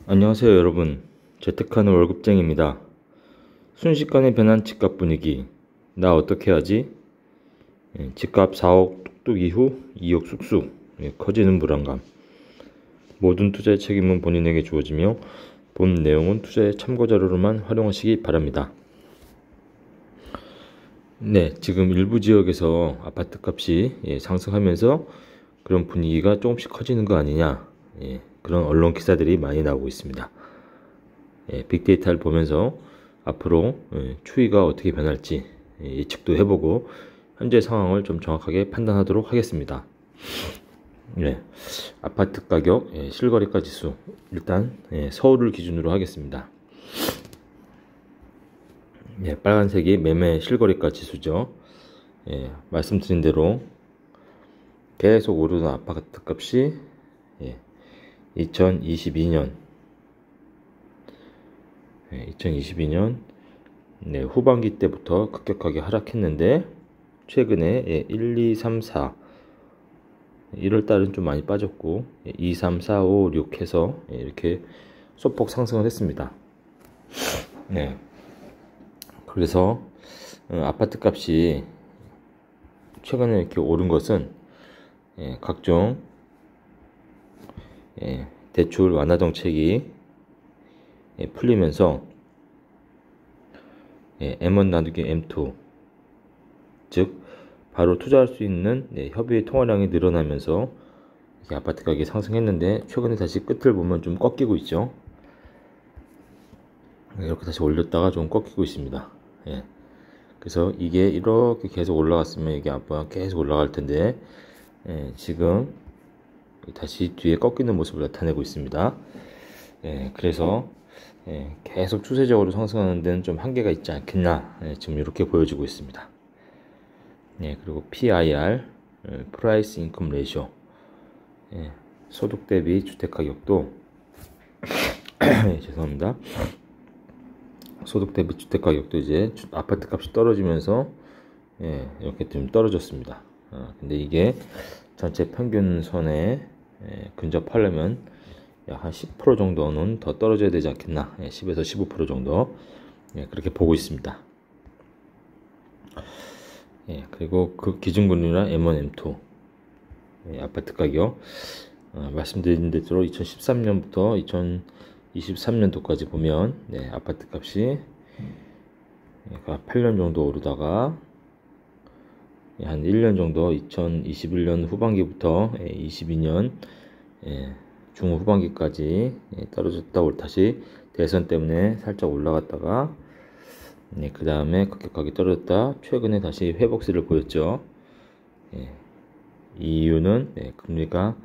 안녕하세요 여러분, 재테크하는 월급쟁이입니다. 순식간에 변한 집값 분위기, 나 어떻게 하지? 집값 4억 뚝뚝 이후 2억 쑥쑥, 커지는 불안감. 모든 투자의 책임은 본인에게 주어지며 본 내용은 투자의 참고자료로만 활용하시기 바랍니다. 네, 지금 일부 지역에서 아파트 값이 상승하면서 그런 분위기가 조금씩 커지는 거 아니냐, 그런 언론 기사들이 많이 나오고 있습니다. 빅데이터를 보면서 앞으로 추이가 어떻게 변할지 예측도 해보고 현재 상황을 좀 정확하게 판단하도록 하겠습니다. 아파트 가격 실거래가 지수, 일단 서울을 기준으로 하겠습니다. 빨간색이 매매 실거래가 지수죠. 말씀드린 대로 계속 오르는 아파트 값이 2022년 후반기 때부터 급격하게 하락했는데 최근에 1, 2, 3, 4 1월달은 좀 많이 빠졌고 2, 3, 4, 5, 6 해서 이렇게 소폭 상승을 했습니다. 그래서 아파트 값이 최근에 이렇게 오른 것은 각종 대출 완화 정책이 풀리면서 M1 나누기 M2, 즉 바로 투자할 수 있는 협의의 통화량이 늘어나면서 아파트 가격이 상승했는데 최근에 다시 끝을 보면 좀 꺾이고 있죠. 이렇게 다시 올렸다가 좀 꺾이고 있습니다. 그래서 이게 이렇게 계속 올라갔으면 이게 앞으로 계속 올라갈 텐데 지금 다시 뒤에 꺾이는 모습을 나타내고 있습니다. 그래서 계속 추세적으로 상승하는 데는 좀 한계가 있지 않겠나, 지금 이렇게 보여지고 있습니다. 그리고 PIR, Price Income Ratio, 소득 대비 주택 가격도 죄송합니다. 소득 대비 주택 가격도 이제 아파트 값이 떨어지면서 이렇게 좀 떨어졌습니다. 근데 이게 전체 평균선에 근접하려면 약 한 10% 정도는 더 떨어져야 되지 않겠나, 10에서 15% 정도, 그렇게 보고 있습니다. 그리고 그 기준금리나 M1, M2 아파트 가격, 말씀드린 대로 2013년부터 2023년도까지 보면 아파트 값이 8년 정도 오르다가 한 1년 정도 2021년 후반기부터 22년 중후반기까지 떨어졌다 다시 대선 때문에 살짝 올라갔다가 그 다음에 급격하게 떨어졌다 최근에 다시 회복세를 보였죠. 이 이유는 금리가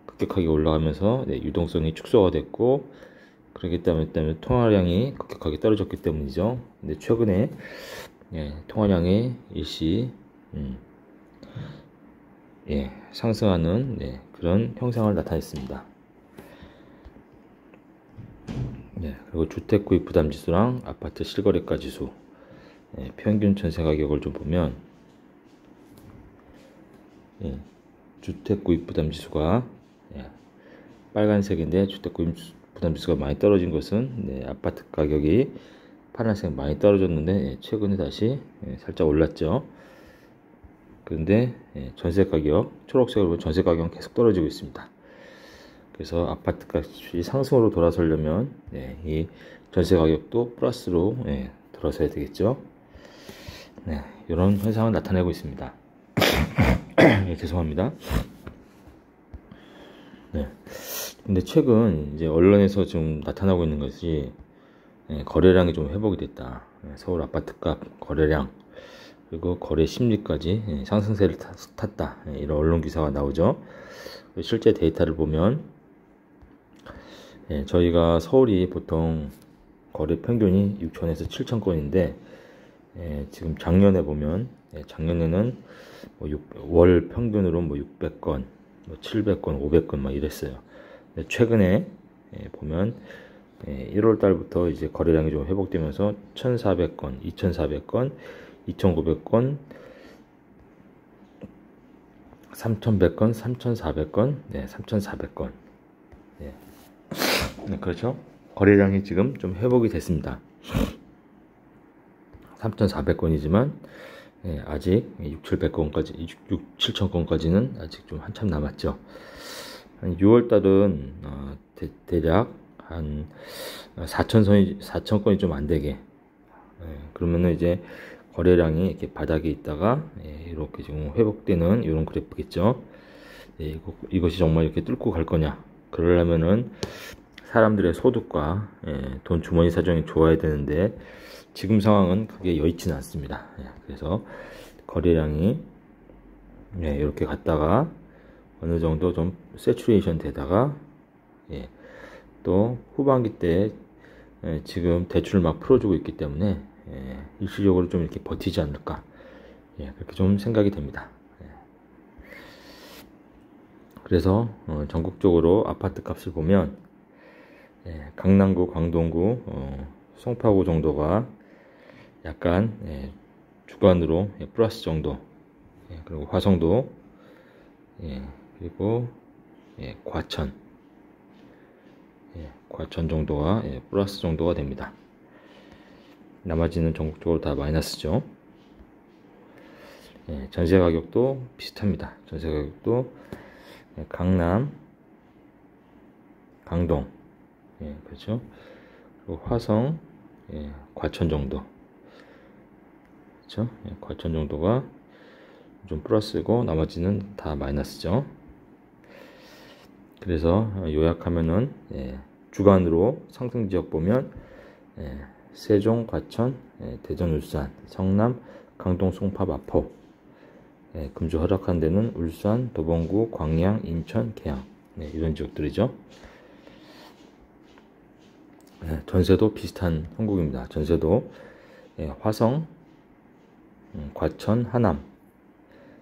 급격하게 올라가면서 유동성이 축소가 됐고, 그렇기 때문에 통화량이 급격하게 떨어졌기 때문이죠. 근데 최근에 통화량이 일시 상승하는 그런 형상을 나타냈습니다. 그리고 주택 구입 부담 지수랑 아파트 실거래가 지수, 평균 전세 가격을 좀 보면 주택 구입 부담 지수가 빨간색인데 주택 구입 부담 지수가 많이 떨어진 것은 아파트 가격이 파란색 많이 떨어졌는데 최근에 다시 살짝 올랐죠. 그런데 전세 가격, 초록색으로 보면 전세 가격은 계속 떨어지고 있습니다. 그래서 아파트 값이 상승으로 돌아서려면 이 전세 가격도 플러스로 돌아서야 되겠죠. 이런 현상을 나타내고 있습니다. 죄송합니다. 근데 최근 이제 언론에서 좀 나타나고 있는 것이 거래량이 좀 회복이 됐다. 서울 아파트값 거래량, 그리고 거래 심리까지 상승세를 탔다. 이런 언론 기사가 나오죠. 실제 데이터를 보면 저희가 서울이 보통 거래 평균이 6천에서 7천 건인데 지금 작년에 보면 작년에는 월 평균으로 600건, 700건, 500건 막 이랬어요. 최근에 보면 1월 달부터 이제 거래량이 좀 회복되면서 1,400건, 2,400건, 2,900건, 3,100건, 3,400건, 3,400건. 네, 그렇죠. 거래량이 지금 좀 회복이 됐습니다. 3,400건이지만 아직 6,700건까지, 7,000건까지는 아직 좀 한참 남았죠. 한 6월달은 대략 한 4,000건이 좀 안 되게, 그러면은 이제 거래량이 이렇게 바닥에 있다가 이렇게 지금 회복되는 이런 그래프겠죠. 이것이 정말 이렇게 뚫고 갈 거냐? 그러려면은 사람들의 소득과 돈 주머니 사정이 좋아야 되는데 지금 상황은 그게 여의치는 않습니다. 그래서 거래량이 이렇게 갔다가 어느 정도 좀 세츄레이션 되다가 또 후반기 때 지금 대출을 막 풀어주고 있기 때문에 일시적으로 좀 이렇게 버티지 않을까, 그렇게 좀 생각이 됩니다. 그래서 전국적으로 아파트 값을 보면 강남구, 광동구, 송파구 정도가 약간 주간으로 플러스 정도, 그리고 화성도, 그리고 과천, 과천 정도가 플러스 정도가 됩니다. 나머지는 전국적으로 다 마이너스죠. 전세 가격도 비슷합니다. 전세 가격도 강남, 강동, 그렇죠. 그리고 화성, 과천 정도, 그렇죠. 과천 정도가 좀 플러스고 나머지는 다 마이너스죠. 그래서 요약하면은 주간으로 상승 지역 보면 세종, 과천, 대전, 울산, 성남, 강동, 송파, 마포, 금주 허락한 데는 울산, 도봉구, 광양, 인천, 계양, 이런 지역들이죠. 전세도 비슷한 형국입니다. 전세도 화성, 과천, 하남,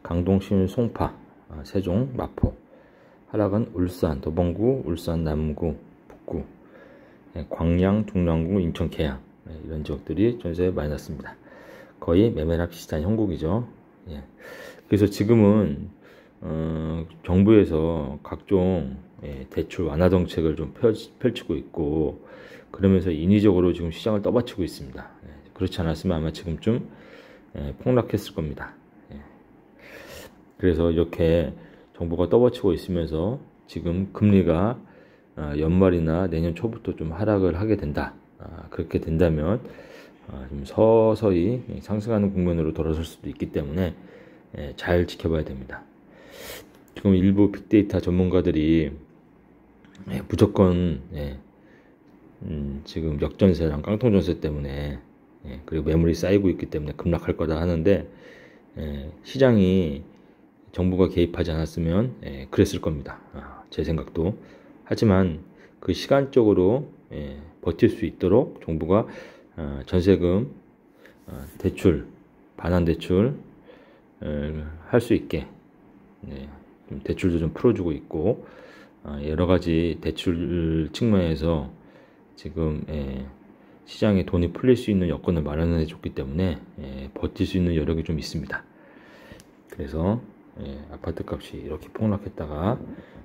강동, 신일, 송파, 세종, 마포. 하락은 울산, 도봉구, 울산, 남구, 북구, 광양, 중랑구, 인천, 계양, 이런 지역들이 전세 마이너스입니다. 거의 매매랑 비슷한 형국이죠. 그래서 지금은 정부에서 각종 대출 완화 정책을 좀 펼치고 있고, 그러면서 인위적으로 지금 시장을 떠받치고 있습니다. 그렇지 않았으면 아마 지금쯤 폭락했을 겁니다. 그래서 이렇게 정부가 떠받치고 있으면서 지금 금리가 연말이나 내년 초부터 좀 하락을 하게 된다. 그렇게 된다면 좀 서서히 상승하는 국면으로 돌아설 수도 있기 때문에 잘 지켜봐야 됩니다. 지금 일부 빅데이터 전문가들이 무조건 지금 역전세랑 깡통전세 때문에 그리고 매물이 쌓이고 있기 때문에 급락할 거다 하는데, 시장이 정부가 개입하지 않았으면 그랬을 겁니다. 제 생각도. 하지만 그 시간적으로 버틸 수 있도록 정부가 전세금 대출, 반환대출 할 수 있게 좀 대출도 좀 풀어주고 있고, 여러가지 대출 측면에서 지금 시장에 돈이 풀릴 수 있는 여건을 마련해 줬기 때문에 버틸 수 있는 여력이 좀 있습니다. 그래서 아파트 값이 이렇게 폭락했다가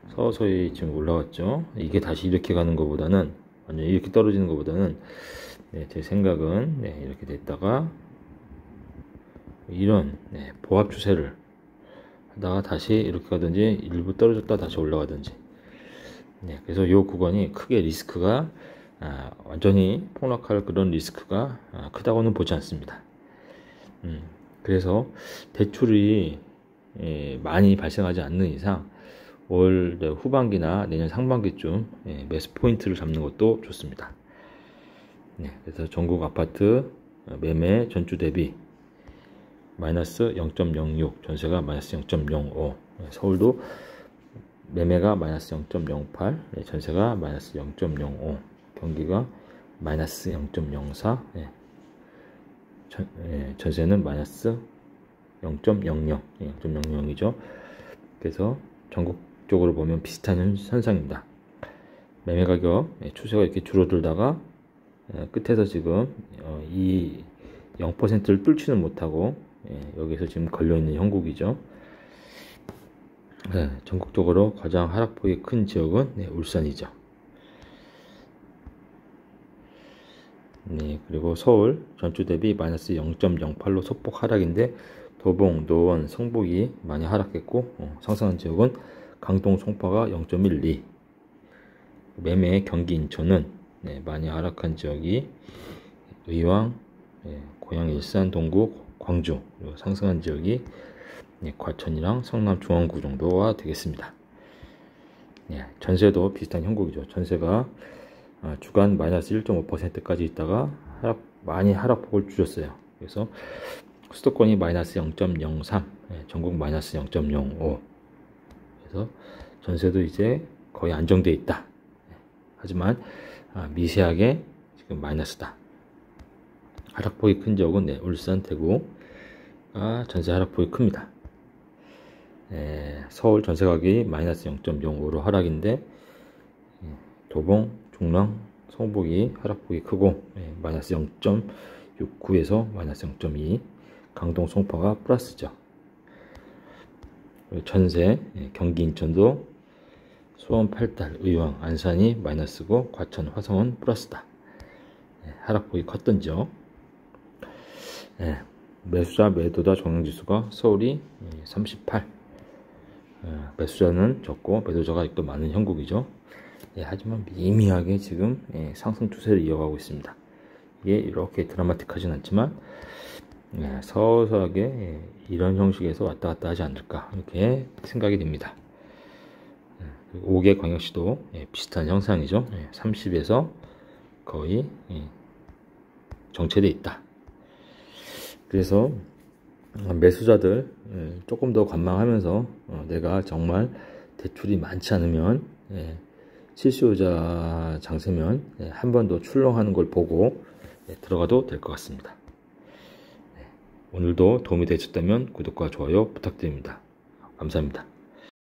서서히 지금 올라왔죠. 이게 다시 이렇게 가는 것보다는, 완전히 이렇게 떨어지는 것보다는 제 생각은 이렇게 됐다가 이런 보합 추세를 하다가 다시 이렇게 가든지, 일부 떨어졌다 다시 올라가든지. 그래서 이 구간이 크게 리스크가 완전히 폭락할 그런 리스크가 크다고는 보지 않습니다. 그래서 대출이 많이 발생하지 않는 이상 올 후반기나 내년 상반기쯤 매수 포인트를 잡는 것도 좋습니다. 그래서 전국 아파트 매매 전주 대비 마이너스 0.06, 전세가 마이너스 0.05, 서울도 매매가 마이너스 0.08, 전세가 마이너스 0.05, 경기가 마이너스 0.04, 전세는 마이너스 0.00, 0.00이죠. 그래서 전국적으로 보면 비슷한 현상입니다. 매매 가격 추세가 이렇게 줄어들다가 끝에서 지금 이 0%를 뚫지는 못하고 여기서 지금 걸려있는 형국이죠. 전국적으로 가장 하락폭이 큰 지역은 울산이죠. 네, 그리고 서울 전주 대비 마이너스 0.08로 소폭 하락인데 도봉, 노원, 성북이 많이 하락했고 상승한 지역은 강동, 송파가 0.12. 매매 경기 인천은 네, 많이 하락한 지역이 의왕, 고양, 일산, 동구, 광주, 그리고 상승한 지역이 과천이랑 성남 중앙구 정도가 되겠습니다. 전세도 비슷한 형국이죠. 전세가 주간 마이너스 1.5%까지 있다가 많이 하락폭을 줄였어요. 그래서 수도권이 마이너스 0.03, 전국 마이너스 0.05. 그래서 전세도 이제 거의 안정돼 있다. 하지만 미세하게 지금 마이너스다. 하락폭이 큰 지역은 울산, 대구 전세 하락폭이 큽니다. 서울 전세 가격이 마이너스 0.05로 하락인데 도봉, 중랑, 성북이 하락폭이 크고 마이너스 0.69에서 마이너스 0.2, 강동, 송파가 플러스죠. 전세 경기 인천도 수원, 팔달, 의왕, 안산이 마이너스고 과천, 화성은 플러스다. 하락폭이 컸던죠. 매수자, 매도자 종횡지수가 서울이 38. 매수자는 적고 매도자가 아직도 많은 형국이죠. 하지만 미미하게 지금 상승 추세를 이어가고 있습니다. 이게 이렇게 드라마틱하진 않지만 서서하게 이런 형식에서 왔다 갔다 하지 않을까 이렇게 생각이 됩니다. 5개 광역시도 비슷한 형상이죠. 30에서 거의 정체되어 있다. 그래서 매수자들 조금 더 관망하면서 내가 정말 대출이 많지 않으면 실수요자 장세면 한 번 더 출렁하는 걸 보고 들어가도 될 것 같습니다. 오늘도 도움이 되셨다면 구독과 좋아요 부탁드립니다. 감사합니다.